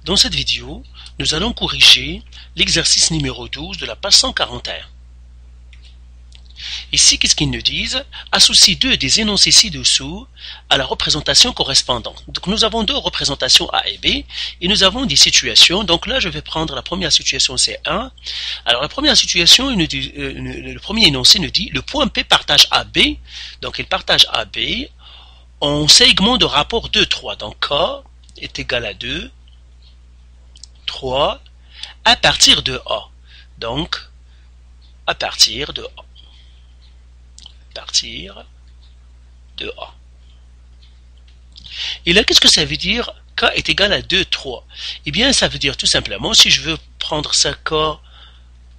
Dans cette vidéo, nous allons corriger l'exercice numéro 12 de la page 141. Ici, qu'est-ce qu'ils nous disent? Associe deux des énoncés ci-dessous à la représentation correspondante. Donc, nous avons deux représentations A et B, et nous avons des situations. Donc là, je vais prendre la première situation, c'est 1. Alors, la première situation, le premier énoncé nous dit, le point P partage AB, donc il partage AB en segment de rapport 2, 3. Donc, K est égal à 2, 3, à partir de A. Donc, à partir de A. Partir de A. Et là, qu'est-ce que ça veut dire? K est égal à 2, 3. Eh bien, ça veut dire tout simplement, si je veux prendre ça K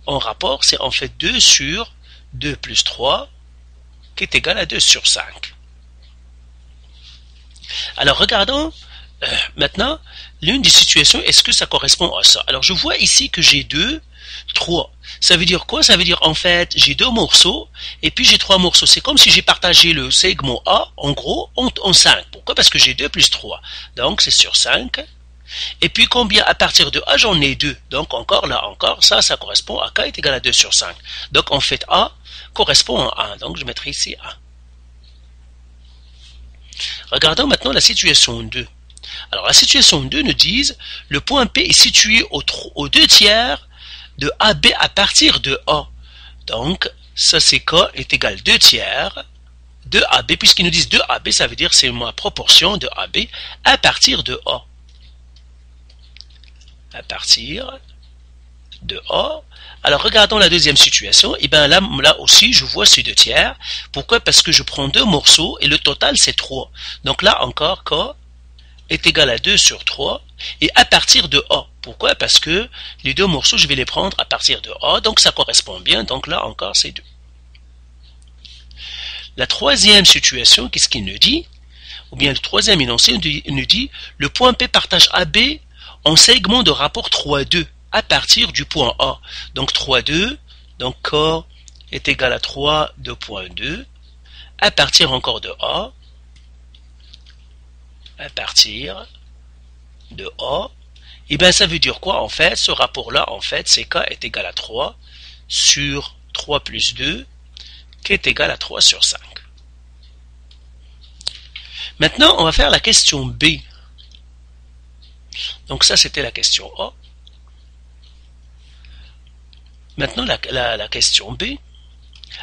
en rapport, c'est en fait 2 sur 2 plus 3, qui est égal à 2 sur 5. Alors, regardons maintenant l'une des situations, est-ce que ça correspond à ça? Alors, je vois ici que j'ai 2, 3. Ça veut dire quoi? Ça veut dire en fait, j'ai 2 morceaux et puis j'ai 3 morceaux. C'est comme si j'ai partagé le segment A, en gros, en 5. Pourquoi? Parce que j'ai 2 plus 3. Donc, c'est sur 5. Et puis, combien à partir de A, j'en ai 2. Donc, encore, ça correspond à K est égal à 2 sur 5. Donc, en fait, A correspond à 1. Donc, je mettrai ici 1. Regardons maintenant la situation 2. Alors, la situation 2 nous dit, le point P est situé aux 2 tiers de AB à partir de A. Donc, ça c'est K est égal à 2 tiers de AB, puisqu'ils nous disent 2 AB, ça veut dire c'est ma proportion de AB à partir de A. À partir de A. Alors, regardons la deuxième situation. Et bien là aussi, je vois ces 2 tiers. Pourquoi? Parce que je prends 2 morceaux et le total c'est 3. Donc là encore, K est égal à 2 sur 3 et à partir de A. Pourquoi? Parce que les 2 morceaux, je vais les prendre à partir de A, donc ça correspond bien, donc là encore c'est 2. La troisième situation, qu'est-ce qu'il nous dit? Ou bien le troisième énoncé nous dit, le point P partage AB en segment de rapport 3, 2 à partir du point A. Donc 3, 2, donc K est égal à 3 de point 2 à partir encore de A, à partir de A, et bien ça veut dire quoi en fait? Ce rapport-là, en fait, c'est K est égal à 3 sur 3 plus 2, qui est égal à 3 sur 5. Maintenant, on va faire la question B. Donc ça, c'était la question A. Maintenant, la question B.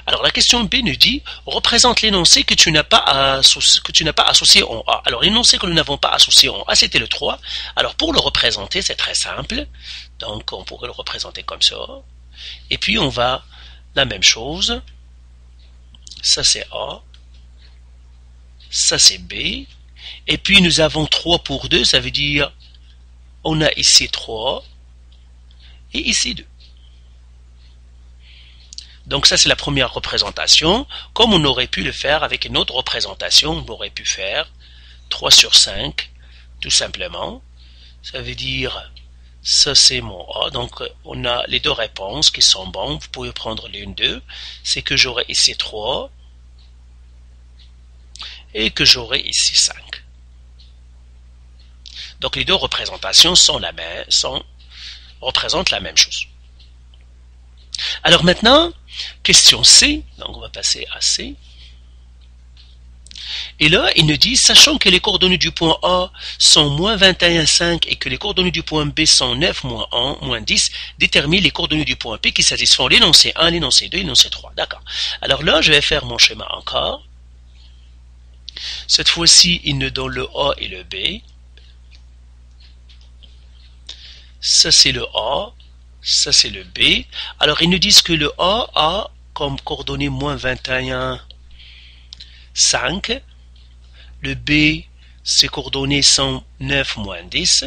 Alors, la question B nous dit, représente l'énoncé que tu n'as pas associé en A. Alors, l'énoncé que nous n'avons pas associé en A, c'était le 3. Alors, pour le représenter, c'est très simple. Donc, on pourrait le représenter comme ça. Et puis, on va, la même chose. Ça, c'est A. Ça, c'est B. Et puis, nous avons 3 pour 2. Ça veut dire, on a ici 3. Et ici 2. Donc ça c'est la première représentation. Comme on aurait pu le faire avec une autre représentation, on aurait pu faire 3 sur 5, tout simplement. Ça veut dire, ça c'est mon A. Donc on a les 2 réponses qui sont bonnes. Vous pouvez prendre l'une d'eux. C'est que j'aurai ici 3 et que j'aurai ici 5. Donc les 2 représentations représentent la même chose. Alors maintenant, question C, donc on va passer à C. Et là, il nous dit, sachant que les coordonnées du point A sont moins 21,5 et que les coordonnées du point B sont 9, moins 1, moins 10, détermine les coordonnées du point P qui satisfont l'énoncé 1, l'énoncé 2, l'énoncé 3. D'accord. Alors là, je vais faire mon schéma encore. Cette fois-ci, il nous donne le A et le B. Ça, c'est le A. Ça, c'est le B. Alors, ils nous disent que le A a comme coordonnée moins 21, 5. Le B, ses coordonnées sont 9, moins 10.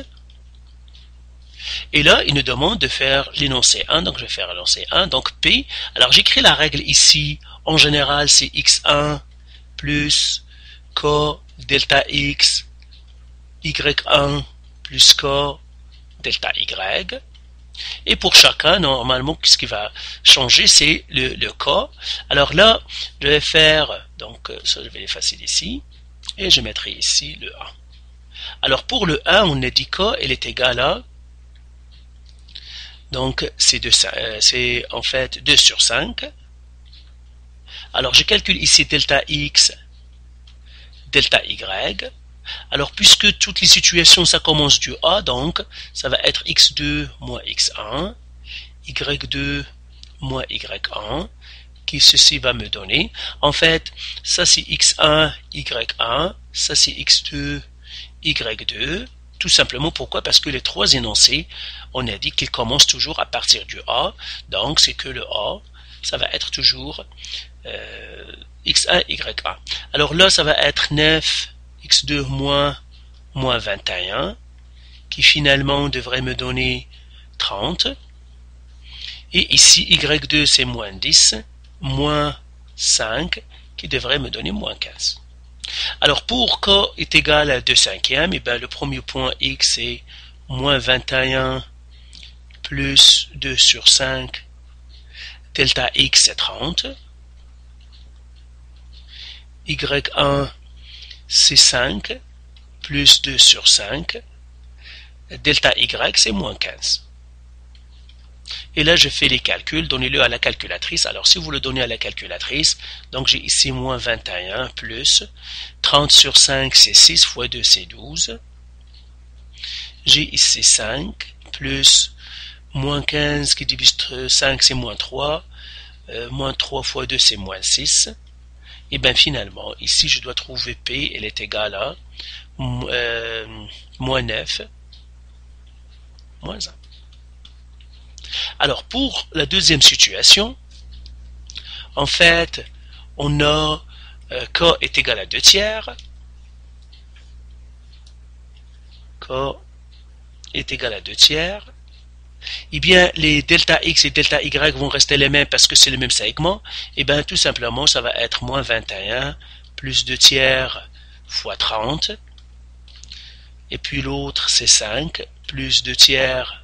Et là, ils nous demandent de faire l'énoncé 1. Donc, je vais faire l'énoncé 1. Donc, P. Alors, j'écris la règle ici. En général, c'est X1 plus K delta X, Y1 plus K delta Y. Et pour chacun, normalement, ce qui va changer, c'est le K. Alors là, je vais faire, donc ça je vais l'effacer d'ici, et je mettrai ici le 1. Alors pour le 1, on a dit que elle est égale à, donc c'est en fait 2 sur 5. Alors je calcule ici delta x, delta y. Alors puisque toutes les situations ça commence du A, donc ça va être x2 moins x1, y2 moins y1, qui ceci va me donner. En fait, ça c'est x1, y1, ça c'est x2, y2. Tout simplement pourquoi? Parce que les trois énoncés, on a dit qu'ils commencent toujours à partir du A. Donc c'est que le A, ça va être toujours x1, y1. Alors là, ça va être 9, x2 moins 21, qui finalement devrait me donner 30. Et ici, y2 c'est moins 10, moins 5, qui devrait me donner moins 15. Alors pour k est égal à 2 cinquièmes, et bien le premier point x est moins 21 plus 2 sur 5, delta x c'est 30, y1 c'est 5 plus 2 sur 5, delta y c'est moins 15. Et là je fais les calculs, donnez-le à la calculatrice. Alors si vous le donnez à la calculatrice, donc j'ai ici moins 21 plus 30 sur 5 c'est 6 fois 2 c'est 12. J'ai ici 5 plus moins 15 qui divise 5 c'est moins 3, moins 3 fois 2 c'est moins 6. Et bien finalement, ici je dois trouver P, elle est égale à moins 9, moins 1. Alors pour la deuxième situation, en fait, on a K est égal à 2 tiers, K est égal à 2 tiers, eh bien les delta x et delta y vont rester les mêmes parce que c'est le même segment, et bien tout simplement ça va être moins 21 plus 2 tiers fois 30, et puis l'autre c'est 5 plus 2 tiers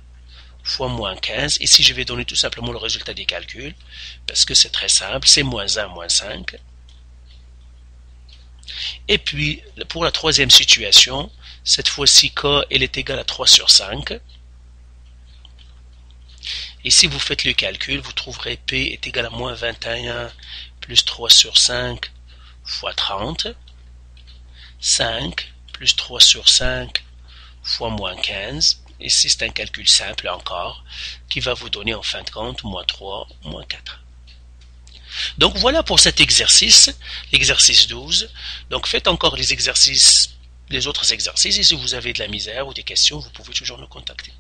fois moins 15. Ici je vais donner tout simplement le résultat des calculs parce que c'est très simple, c'est moins 1 moins 5. Et puis pour la troisième situation, cette fois-ci k elle est égale à 3 sur 5. Et si vous faites le calcul, vous trouverez P est égal à moins 21 plus 3 sur 5 fois 30. 5 plus 3 sur 5 fois moins 15. Ici, c'est un calcul simple encore, qui va vous donner en fin de compte moins 3, moins 4. Donc voilà pour cet exercice, l'exercice 12. Donc faites encore les autres exercices, et si vous avez de la misère ou des questions, vous pouvez toujours nous contacter.